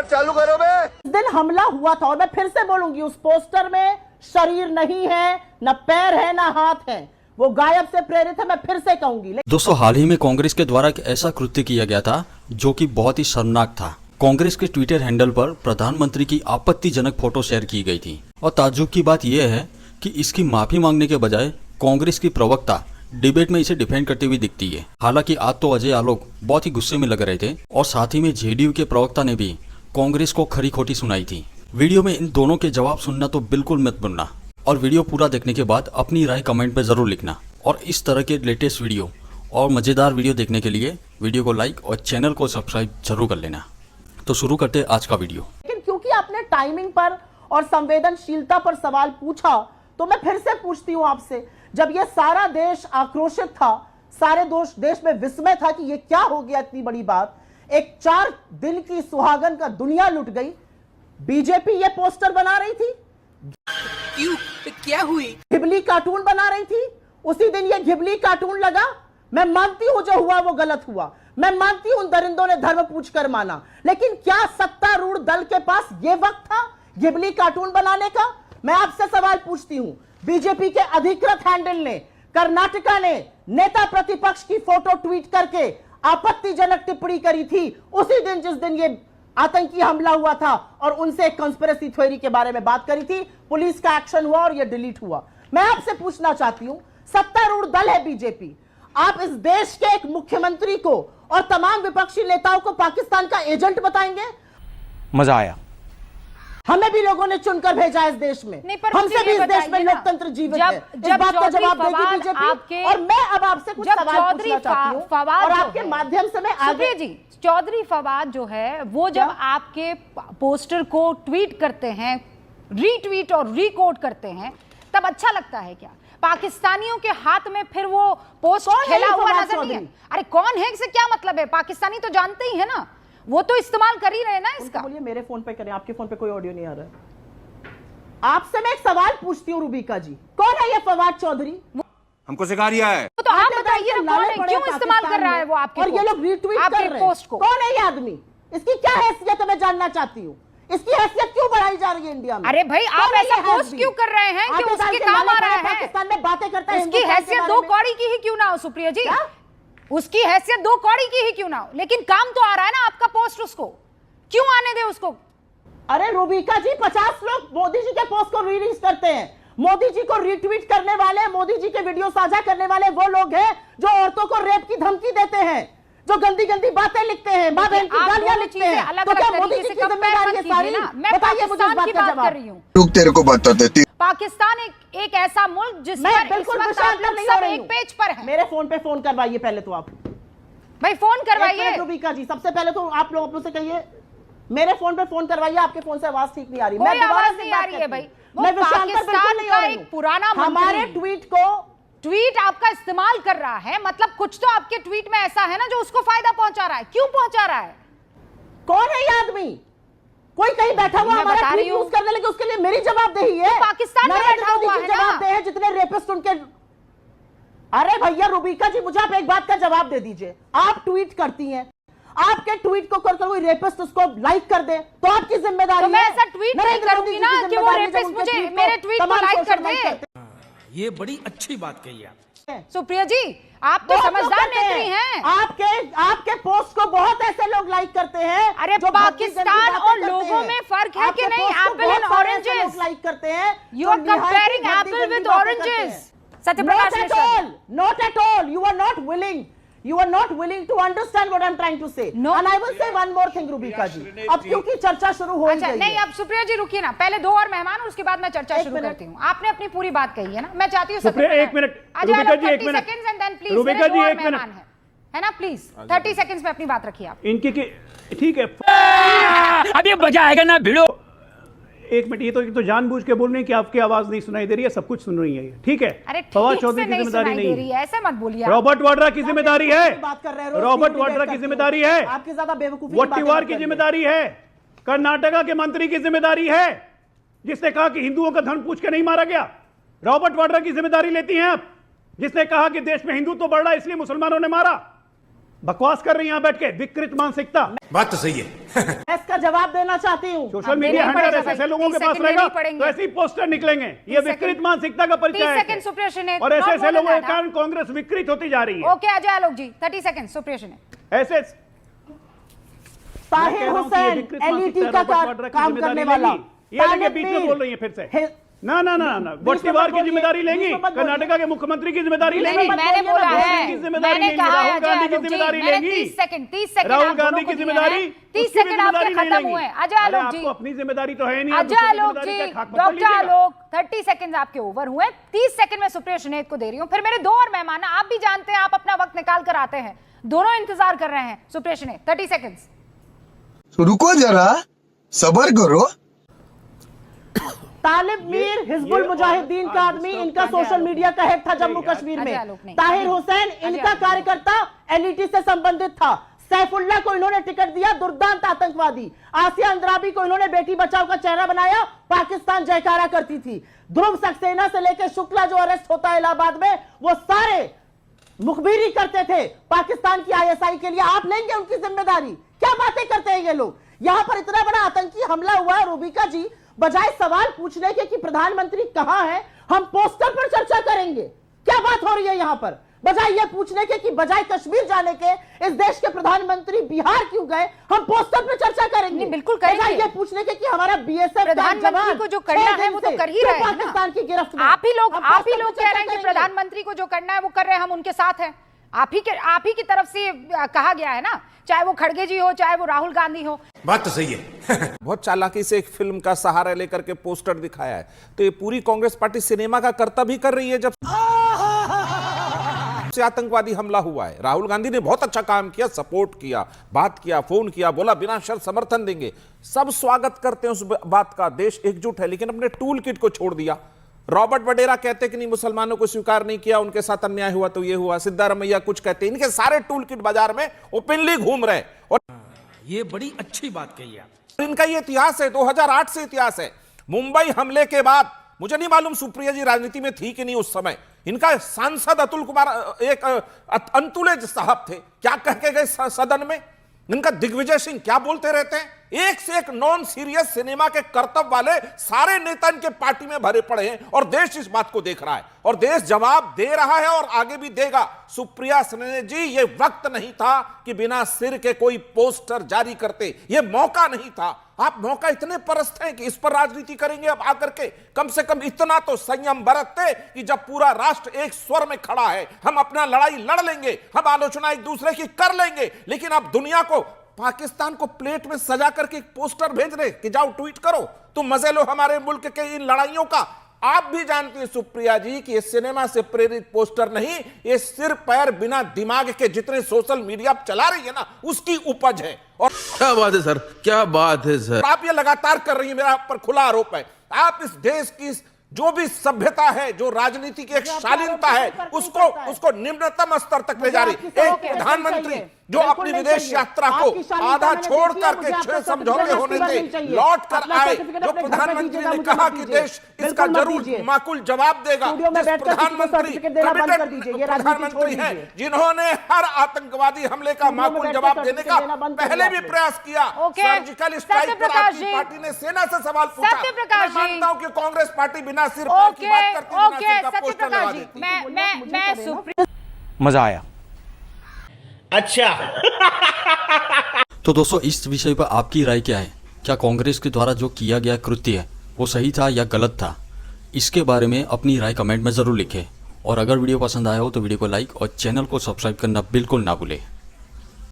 चालू करो बे। उस दिन हमला हुआ था और मैं फिर से बोलूंगी, उस पोस्टर में शरीर नहीं है, न पैर है, न हाथ है, वो गायब से प्रेरित है। मैं फिर से कहूंगी। दोस्तों, हाल ही में कांग्रेस के द्वारा एक ऐसा कृत्य किया गया था जो कि बहुत ही शर्मनाक था। कांग्रेस के ट्विटर हैंडल पर प्रधानमंत्री की आपत्तिजनक फोटो शेयर की गई थी और ताज्जुब की बात यह है कि इसकी माफी मांगने के बजाय कांग्रेस की प्रवक्ता डिबेट में इसे डिफेंड करते हुए दिखती है। हालांकि आज तो अजय आलोक बहुत ही गुस्से में लग रहे थे और साथ ही में जेडीयू के प्रवक्ता ने भी कांग्रेस को खरी खोटी सुनाई थी। वीडियो में इन दोनों के जवाब सुनना तो बिल्कुल मत भूलना और वीडियो पूरा देखने के बाद अपनी राय कमेंट में जरूर लिखना। और इस तरह के लेटेस्ट वीडियो और मजेदार वीडियो देखने के लिए वीडियो को लाइक और चैनल को सब्सक्राइब जरूर कर लेना। तो शुरू करते हैं आज का वीडियो। लेकिन क्योंकि आपने टाइमिंग पर और संवेदनशीलता पर सवाल पूछा तो मैं फिर से पूछती हूं आपसे, जब ये सारा देश आक्रोशित था, सारे देश में विस्मय था कि ये क्या हो गया, इतनी बड़ी बात, एक 4 दिन की सुहागन का दुनिया लुट गई, बीजेपी ये पोस्टर बना रही थी, क्यों, क्या हुई? घिबली कार्टून बना रही थी, उसी दिन ये घिबली कार्टून लगा। मैं मानती हूं जो हुआ वो गलत हुआ, मैं मानती हूं दरिंदों ने धर्म पूछ कर माना, लेकिन क्या सत्तारूढ़ दल के पास यह वक्त था घिबली कार्टून बनाने का? मैं आपसे सवाल पूछती हूं, बीजेपी के अधिकृत हैंडल ने कर्नाटका ने नेता प्रतिपक्ष की फोटो ट्वीट करके आपत्तिजनक टिप्पणी करी थी उसी दिन जिस दिन ये आतंकी हमला हुआ था और उनसे एक कंस्पिरेसी थ्योरी के बारे में बात करी थी। पुलिस का एक्शन हुआ और ये डिलीट हुआ। मैं आपसे पूछना चाहती हूं, सत्तारूढ़ दल है बीजेपी, आप इस देश के एक मुख्यमंत्री को और तमाम विपक्षी नेताओं को पाकिस्तान का एजेंट बताएंगे? मजा आया। हमें भी लोगों ने चुनकर भेजा इस देश में, हमसे भी इस देश में लोकतंत्र जीवित है। इस बात का जवाब देगी बीजेपी। और मैं अब आपसे कुछ सवाल पूछना चाहती हूं और आपके माध्यम से मैं आगे जी, चौधरी फवाद जो है वो जब आपके पोस्टर को ट्वीट करते हैं, रीट्वीट और रिकोट करते हैं, तब अच्छा लगता है क्या? पाकिस्तानियों के हाथ में फिर वो पोस्ट खेला हुआ नजर नहीं है। अरे कौन है, इससे क्या मतलब है? पाकिस्तानी तो जानते ही है ना, वो तो इस्तेमाल कर ही रहे ना इसका। बोलिए मेरे फोन पे करें, आपके फोन पे कोई ऑडियो नहीं आ रहा है। आपसे मैं एक सवाल पूछती हूँ रूबिका जी, कौन है ये फवाद चौधरी? हमको सिखा रिया है। तो आप बताइए ना, कौन है, क्यों इस्तेमाल कर रहा है वो आपके और ये लोग रीट्वीट कर रहे हैं। कौन है ये आदमी? इसकी क्या हैसियत है मैं जानना चाहती हूँ। इसकी हैसियत क्यों बढ़ाई जा रही है इंडिया में? अरे भाई, आप ऐसा पोस्ट क्यों कर रहे हैं कि उसके काम आ रहा है? पाकिस्तान में बातें करता है, उसकी हैसियत 2 कौड़ी की ही क्यों ना हो सुप्रिया जी, उसकी हैसियत 2 कौड़ी की ही क्यों ना हो, लेकिन काम तो आ रहा है ना आपका पोस्ट, उसको क्यों आने दे उसको? अरे रूबिका जी, 50 लोग मोदी जी के पोस्ट को रीरीज करते हैं। मोदी जी को रीट्वीट करने वाले, मोदी जी के वीडियो साझा करने वाले वो लोग हैं जो औरतों को रेप की धमकी देते हैं, जो गंदी गंदी बातें लिखते हैं, मां बहन की गालियां लिखते हैं। तो क्या मोदी जी की जिम्मेदारी है सारी? बताइए मुझे इस बात का जवाब। लोग तेरे को बता देती। पाकिस्तान एक ऐसा मुल्क जिस पर बिल्कुल सब एक पेज पर है। मेरे फोन पे फोन करवाइए पहले तो आप भाई, फोन करवाइए रूबिका जी। सबसे पहले तो आप लोग अपनों से कहिए, मेरे फोन पे फोन करवाइए। आपके फोन से आवाज ठीक नहीं आ रही, कोई आवाज नहीं आ रही है भाई। मैं पाकिस्तान का एक पुराना हमारे ट्वीट आपका इस्तेमाल कर रहा है, मतलब कुछ तो आपके ट्वीट में ऐसा है ना जो उसको फायदा पहुंचा रहा है। क्यों पहुंचा रहा है? कौन है ये आदमी? कोई कहीं बैठा हुआ हमारा ट्वीट यूज करने लगे, उसके लिए मेरी जवाबदेही है। तो पाकिस्तान में बैठा हुआ है ना, जवाबदेह है जितने रेपिस्ट उनके। अरे भैया रूबिका जी, मुझे आप एक बात का जवाब दे दीजिए। आप ट्वीट करती हैं, आपके ट्वीट को करकर कोई रेपिस्ट उसको लाइक कर दे तो आपकी जिम्मेदारी है। मैं ऐसा ट्वीट नहीं करूंगी ना कि वो रेपिस्ट मुझे मेरे ट्वीट को लाइक कर दे। ये बड़ी अच्छी बात कही आप सुप्रिया जी, आप तो समझदार नेत्री हैं। आपके पोस्ट को बहुत ऐसे लोग लाइक करते हैं। अरे पाकिस्तान और लोगों में फर्क है कि नहीं? एप्पल एंड ऑरेंजेस लाइक करते हैं। You are comparing apple with oranges. Satyaprakash Mishra, not at all. You are not willing. You are not willing to understand what I'm trying to say. No. And I will say one more thing, Rubika ji. अब क्योंकि चर्चा शुरू हो गई है। नहीं, अब सुप्रिया जी रुकिए ना, पहले 2 और मेहमान, उसके बाद मैं चर्चा शुरू करती हूँ। आपने अपनी पूरी बात कही है ना, मैं चाहती हूँ सुप्रिया 1 मिनट, रूबिका जी 1 मिनट, रूबिका जी 1 मिनट है ना, प्लीज 30 सेकंड्स में अपनी बात रखिए आप। इनकी ठीक है, अब ये बजा आएगा ना भिड़ो। 1 मिनट, ये तो जानबूझ के बोल रहे हैं कि आपकी आवाज नहीं सुनाई दे रही है, सब कुछ सुन रही है, ठीक है? फवाद चौधरी की जिम्मेदारी नहीं है, ऐसे मत बोलिए। रॉबर्ट वाड्रा की जिम्मेदारी है, बात कर रहे हैं। रॉबर्ट वाड्रा की जिम्मेदारी है, आपकी ज्यादा बेवकूफी वट्टीवार की जिम्मेदारी है, कर्नाटका के मंत्री की जिम्मेदारी है जिसने कहा कि हिंदुओं का धर्म पूछ के नहीं मारा गया। रॉबर्ट वाड्रा की जिम्मेदारी लेती हैं आप, जिसने कहा कि देश में हिंदुत्व बढ़ रहा है इसलिए मुसलमानों ने मारा। बकवास कर रही हैं यहाँ बैठ के, विकृत मानसिकता। बात तो सही है। मैं इसका जवाब देना चाहती हूँ। सोशल मीडिया हैंडल ऐसे लोगों के पास रहेगा तो ऐसे ही पोस्टर निकलेंगे। ये विकृत मानसिकता का परिचय है और ऐसे ऐसे लोगों के कारण कांग्रेस विकृत होती जा रही है। ओके अजय आलोक जी 30 सेकंड सुप्रिया ऐसे ताहिर हुसैन एलईटी का काम करने वाला, ये देखिए बीच में बोल रही है फिर से। ना ना ना ना गोटीवार की जिम्मेदारी लेंगी, कर्नाटका के मुख्यमंत्री की जिम्मेदारी लेंगी, मैंने बोला है, मैंने कहा राहुल गांधी की जिम्मेदारी लेंगी, 30 सेकंड राहुल गांधी की जिम्मेदारी 30 सेकंड आपके खत्म हुए। अजय आलोक जी, आपको अपनी जिम्मेदारी तो है नहीं। अजय आलोक जी, डॉक्टर आलोक 30 सेकंड आपके ओवर हुए, 30 सेकंड में सुप्रिया सुनेत को दे रही हूँ। फिर मेरे दो और मेहमान, आप भी जानते हैं, आप अपना वक्त निकाल कर आते हैं, दोनों इंतजार कर रहे हैं। सुप्रिया सुनेत 30 सेकंड। रुको जरा, सबर करो। तालिब मीर हिजबुल मुजाहिदीन का आदमी, इनका सोशल मीडिया का हेड था जम्मू कश्मीर में। ताहिर हुसैन इनका कार्यकर्ता एलईटी से संबंधित था। सैफुल्लाह को इन्होंने टिकट दिया, दुर्दांत आतंकवादी। आसिया अंद्राबी को इन्होंने बेटी बचाओ का चेहरा बनाया, पाकिस्तान जयकारा करती थी। ध्रुव सक्सेना से लेकर शुक्ला जो अरेस्ट होता है इलाहाबाद में, वो सारे मुखबिरी करते थे पाकिस्तान की आईएसआई के लिए। आप लेंगे उनकी जिम्मेदारी? क्या बातें करते हैं ये लोग। यहां पर इतना बड़ा आतंकी हमला हुआ है, रूबिका जी बजाय सवाल पूछने के कि प्रधानमंत्री कहां है, हम पोस्टर पर चर्चा करेंगे। क्या बात हो रही है यहां पर? बजाय ये पूछने के कि बजाय कश्मीर जाने के इस देश के प्रधानमंत्री बिहार क्यों गए, हम पोस्टर पर चर्चा करेंगे। बिल्कुल करेंगे। बजाय ये पूछने के कि हमारा बीएसएफ प्रधानमंत्री को जो करना है वो तो कर ही रहे हैं ना। पाकिस्तान की गिरफ्त में आप ही लोग कह रहे हैं कि प्रधानमंत्री को जो करना है वो कर रहे हैं, हम उनके साथ हैं। आप ही की तरफ से कहा गया है ना, चाहे वो खड़गे जी हो, चाहे वो राहुल गांधी हो। बात तो सही है। बहुत चालाकी से एक फिल्म का सहारा लेकर के पोस्टर दिखाया है। तो ये पूरी कांग्रेस पार्टी सिनेमा का कर्तव्य ही कर रही है। जब से आतंकवादी हमला हुआ है, राहुल गांधी ने बहुत अच्छा काम किया, सपोर्ट किया, बात किया, फोन किया, बोला बिना शर्त समर्थन देंगे। सब स्वागत करते हैं उस बात का, देश एकजुट है। लेकिन अपने टूल किट को छोड़ दिया। रॉबर्ट वडेरा कहते कि नहीं, मुसलमानों को स्वीकार नहीं किया, उनके साथ अन्याय हुआ तो ये हुआ। सिद्धारमैया कुछ कहते, इनके सारे टूल किट बाजार में ओपनली घूम रहे। और ये बड़ी अच्छी बात कही आप। इनका ये इतिहास है, 2008 से इतिहास है। मुंबई हमले के बाद, मुझे नहीं मालूम सुप्रिया जी राजनीति में थी कि नहीं उस समय, इनका सांसद अतुल कुमार एक अंतुले साहब थे, क्या कह के गए सदन में। इनका दिग्विजय सिंह क्या बोलते रहते हैं। एक से एक नॉन सीरियस सिनेमा के कर्तव्य वाले सारे नेता इनके पार्टी में भरे पड़े हैं और देश इस बात को देख रहा है और देश जवाब दे रहा है और आगे भी देगा। सुप्रिया सुने जी, ये वक्त नहीं था कि बिना सिर के कोई पोस्टर जारी करते, ये मौका नहीं था। आप मौका इतने परस्त हैं कि इस पर राजनीति करेंगे अब आकर के। कम से कम इतना तो संयम बरतते कि जब पूरा राष्ट्र एक स्वर में खड़ा है, हम अपना लड़ाई लड़ लेंगे, हम आलोचना एक दूसरे की कर लेंगे। लेकिन अब दुनिया को, पाकिस्तान को प्लेट में सजा करके एक पोस्टर भेज रहे कि जाओ ट्वीट करो, तुम मजे लो हमारे मुल्क के इन लड़ाइयों का। आप भी जानती हैं सुप्रिया जी कि ये सिनेमा से प्रेरित पोस्टर नहीं, ये सिर पैर बिना दिमाग के जितने सोशल मीडिया आप चला रही है ना, उसकी उपज है। और क्या बात है सर, क्या बात है सर। आप ये लगातार कर रही है, मेरा आप पर खुला आरोप है। आप इस देश की जो भी सभ्यता है, जो राजनीति की एक शालीनता है, उसको निम्नतम स्तर तक ले जा रही। एक प्रधानमंत्री जो अपनी विदेश यात्रा को आधा छोड़ करके 6 समझौते होने से लौट कर आए, जो प्रधानमंत्री ने कहा कि देश इसका जरूर माकूल जवाब देगा, प्रधानमंत्री है जिन्होंने हर आतंकवादी हमले का माकूल जवाब देने का पहले भी प्रयास किया। सर्जिकल स्ट्राइक पर आपकी पार्टी ने सेना से सवाल पूछा। मैं मानता हूं कि कांग्रेस पार्टी बिना सिर पैर की बात करती, बिना सिर का पोस्टर लगा देती। मजा आया। अच्छा। तो दोस्तों, इस विषय पर आपकी राय क्या है? क्या कांग्रेस के द्वारा जो किया गया कृत्य है वो सही था या गलत था? इसके बारे में अपनी राय कमेंट में ज़रूर लिखें। और अगर वीडियो पसंद आया हो तो वीडियो को लाइक और चैनल को सब्सक्राइब करना बिल्कुल ना भूलें।